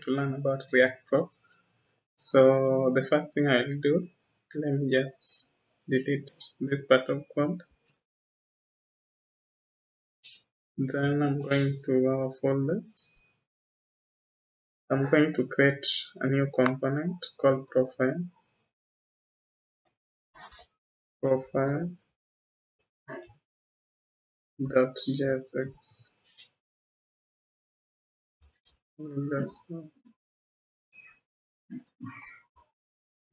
to learn about React props. So the first thing I'll do, let me just delete this part of code. Then I'm going to our folders. I'm going to create a new component called profile.jsx.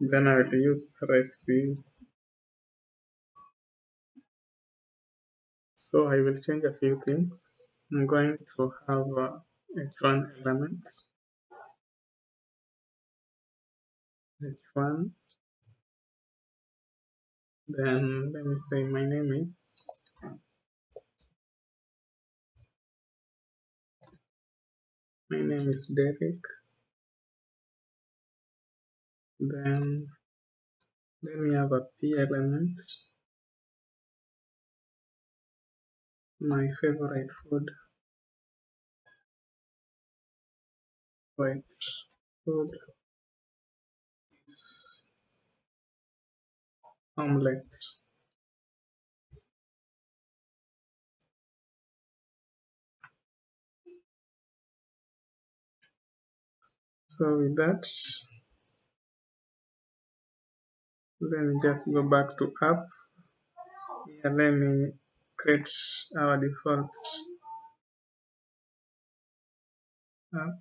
Then I will use ref. So I will change a few things. I'm going to have h1 element, h1. Then let me say my name is Derek. Then let me have a p element, my favorite food, white food is omelette. So with that, let me just go back to app. Here let me create our default app.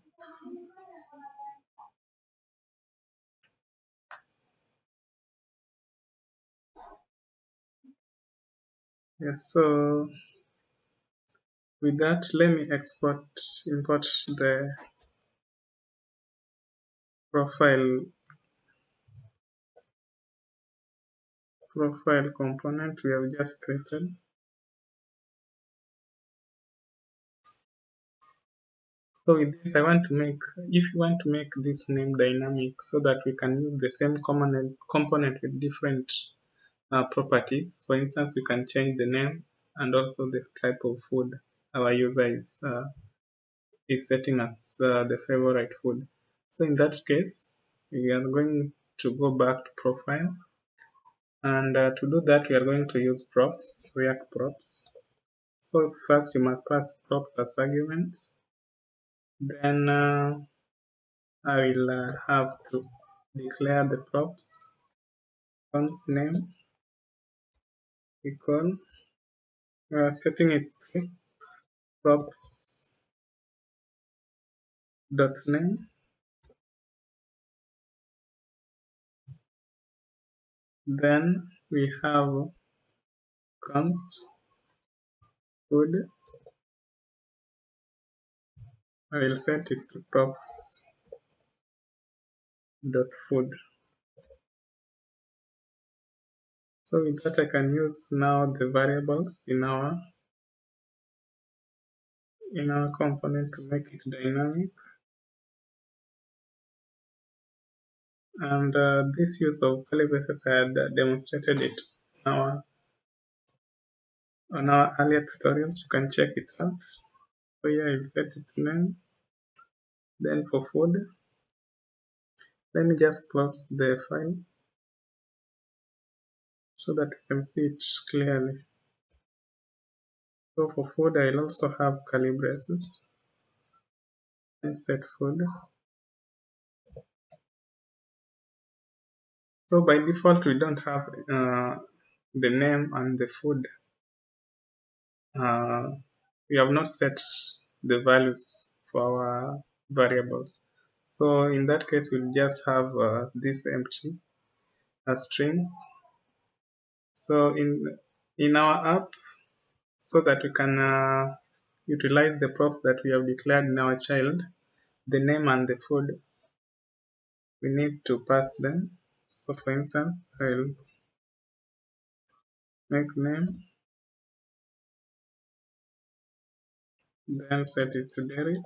Yes, so with that, let me import the profile component we have just created. So with this, if you want to make this name dynamic so that we can use the same component with different properties. For instance, we can change the name and also the type of food our user is setting as the favorite food. So in that case, we are going to go back to profile. And to do that, we are going to use props, React props. So first you must pass props as argument. Then I will have to declare the props font name equal setting it to props dot name. Then we have const food. I will set it to props dot food. So with that, I can use now the variables in our component to make it dynamic. And this use of curly braces I had demonstrated it on our earlier tutorials. You can check it out. So here I will set it to name. Then for food, let me just close the file so that you can see it clearly. So for food, I'll also have curly braces and set food. So by default, we don't have the name and the food. We have not set the values for our variables. So in that case, we'll just have this empty as strings. So in our app, so that we can utilize the props that we have declared in our child, the name and the food, we need to pass them. So for instance, I'll make name, then set it to Derek.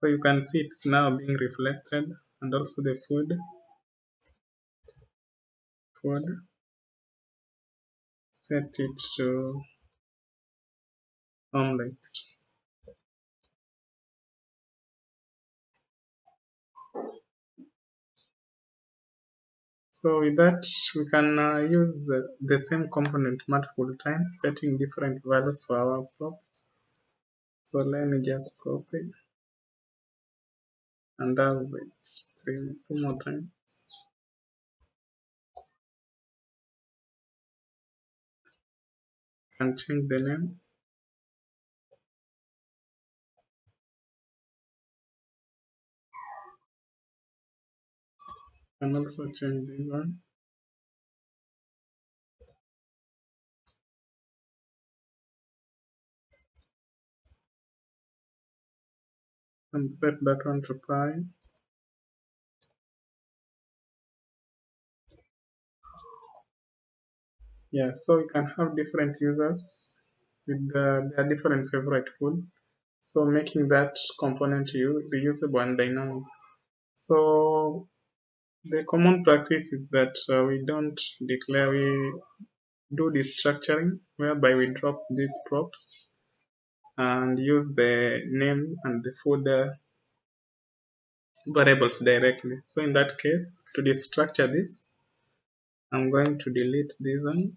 So you can see it now being reflected, and also the food, set it to omelette. So with that, we can use the same component multiple times, setting different values for our props. So let me just copy and I'll wait two more times and change the name and also change this one and set that one to pi. Yeah, so we can have different users with their different favorite food. So making that component reusable and dynamic. So the common practice is that we don't declare, we do this structuring whereby we drop these props and use the name and the food variables directly. So in that case, to destructure this, I'm going to delete this one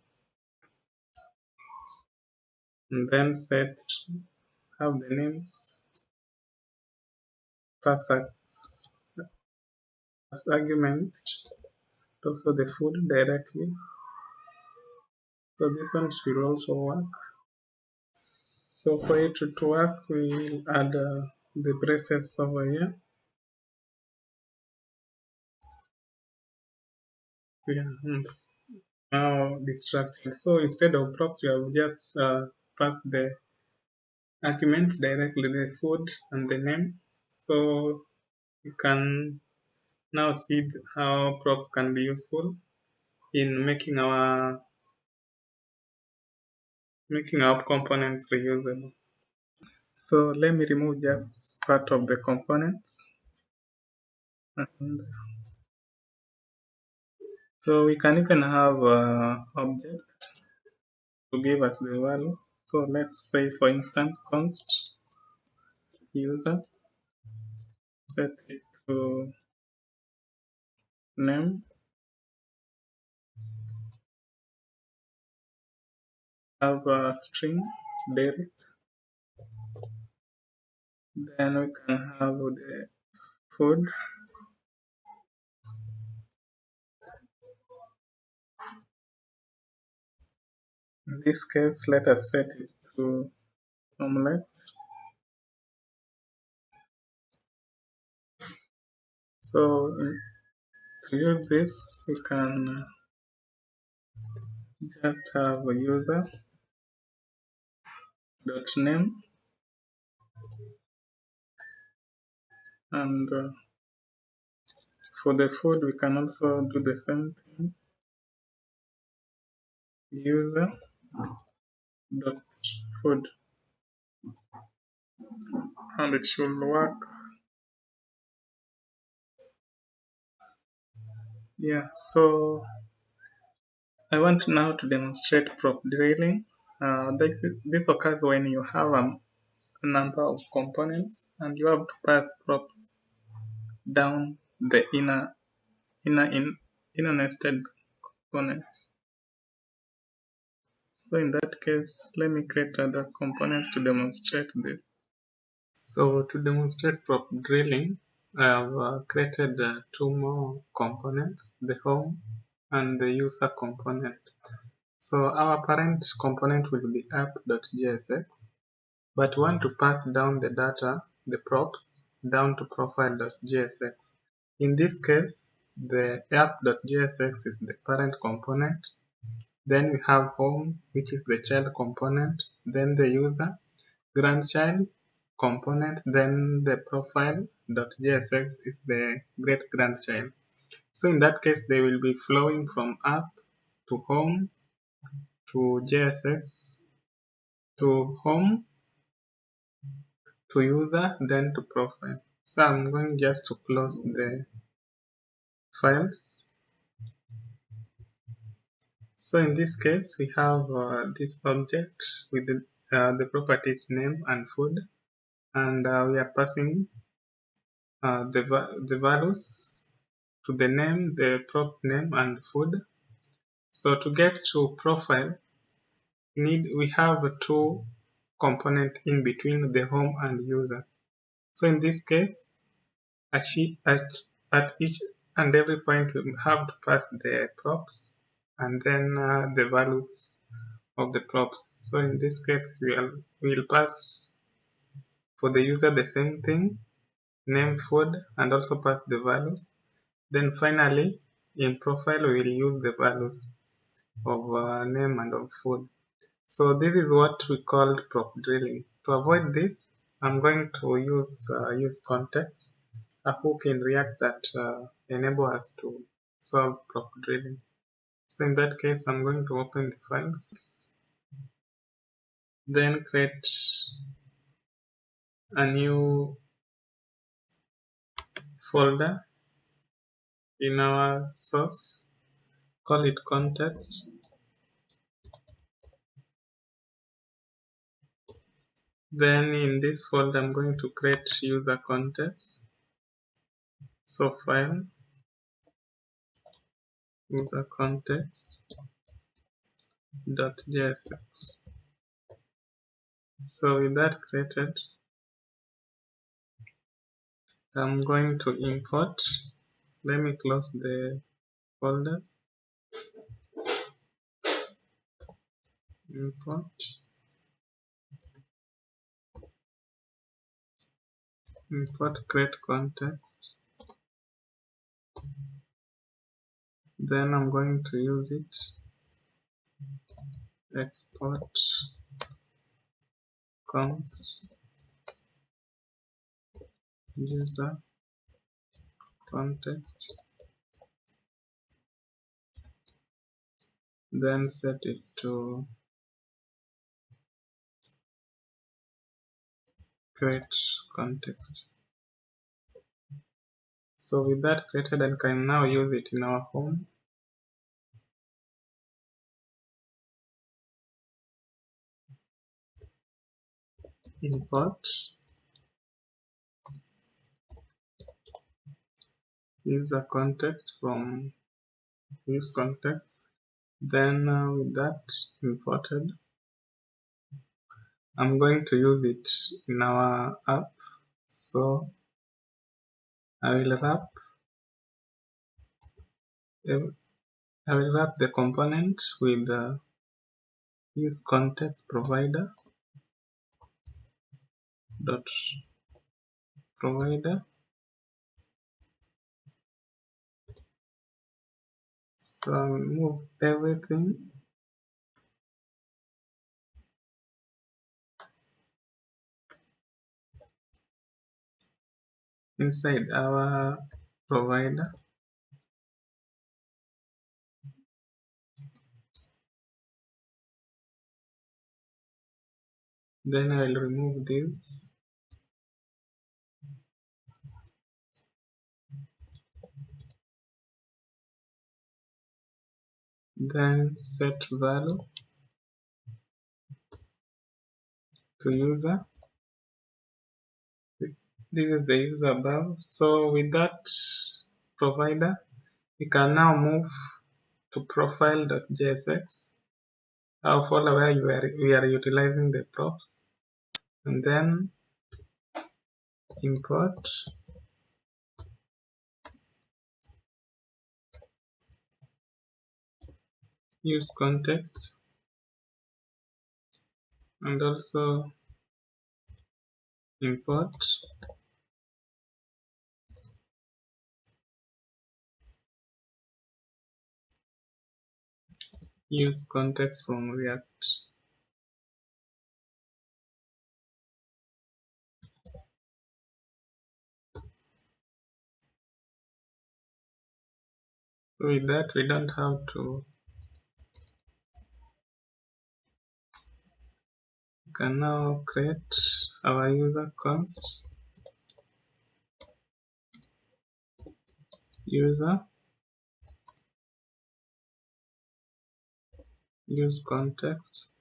and then have the names pass as argument, also the food directly. So this one should also work. So for it to work, we'll add the braces over here. Yeah, now destructed. So instead of props, we have just passed the arguments directly, the food and the name. So you can now see how props can be useful in making our components reusable. So let me remove just part of the components. And so we can even have object to give us the value. So let's say for instance const user, set it to name, have a string direct, then we can have the food. In this case, let us set it to omelette. So to use this, we can just have a user dot name and for the food, we can also do the same thing. User dot food, and it should work. Yeah, so I want now to demonstrate prop drilling. This occurs when you have a number of components and you have to pass props down the inner nested components. So in that case, let me create other components to demonstrate this. So to demonstrate prop drilling, I have created two more components, the home and the user component. So our parent component will be app.jsx, but we want to pass down the data, the props, down to profile.jsx. In this case, the app.jsx is the parent component. Then we have home, which is the child component, then the user, grandchild component, then the profile.jsx is the great grandchild. So in that case, they will be flowing from app to home to JSX to home to user, then to profile. So I'm going just to close the files. So in this case, we have this object with the properties name and food, and we are passing the values to the name, the prop name and food. So to get to profile, we have two components in between the home and user. So in this case, at each and every point we have to pass the props and then the values of the props. So in this case, we'll pass for the user the same thing, name, food, and also pass the values. Then finally, in profile, we will use the values of name and of food. So this is what we call prop drilling. To avoid this, I'm going to use context, a hook in React that enable us to solve prop drilling. So in that case, I'm going to open the files, then create a new folder in our source, call it context. Then in this folder, I'm going to create user context. So file, user context.jsx. So with that created, I'm going to import. Let me close the folder. Import create context. Then I'm going to use it. Export const user context. Then set it to create context. So with that created, I can now use it in our home. Import user context from use context. Then with that imported, I'm going to use it in our app. So I will wrap the component with the use context provider dot provider. So I will move everything inside our provider. Then I will remove this. Then set value to user. This is the user above. So with that provider, we can now move to profile.jsx, our folder where we are utilizing the props, and then import use context and also import use context from React. With that, we don't have to. We can now create our user const user use context.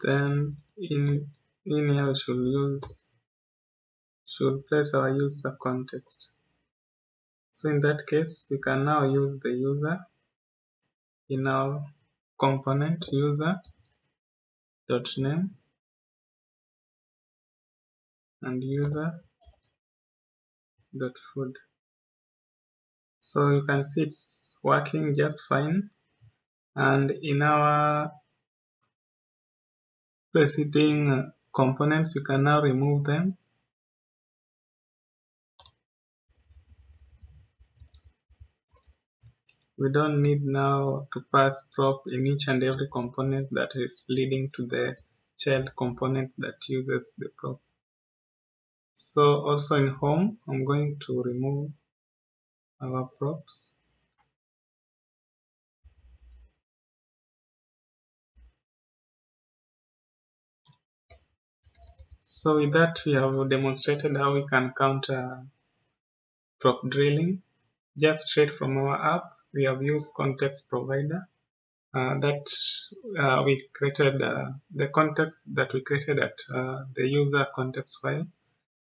Then in here we should use should place our user context. So in that case, we can now use the user in our component user.name and user.food. So you can see it's working just fine. And in our preceding components, you can now remove them. We don't need now to pass prop in each and every component that is leading to the child component that uses the prop. So also in home, I'm going to remove our props. So with that, we have demonstrated how we can counter prop drilling. Just straight from our app, we have used context provider we created the context that we created at the user context file.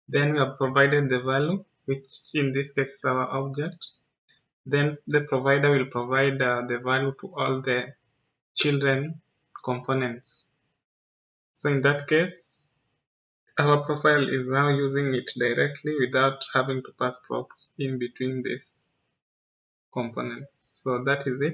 Then we have provided the value, which in this case is our object. Then the provider will provide the value to all the children components. So in that case, our profile is now using it directly without having to pass props in between these components. So that is it.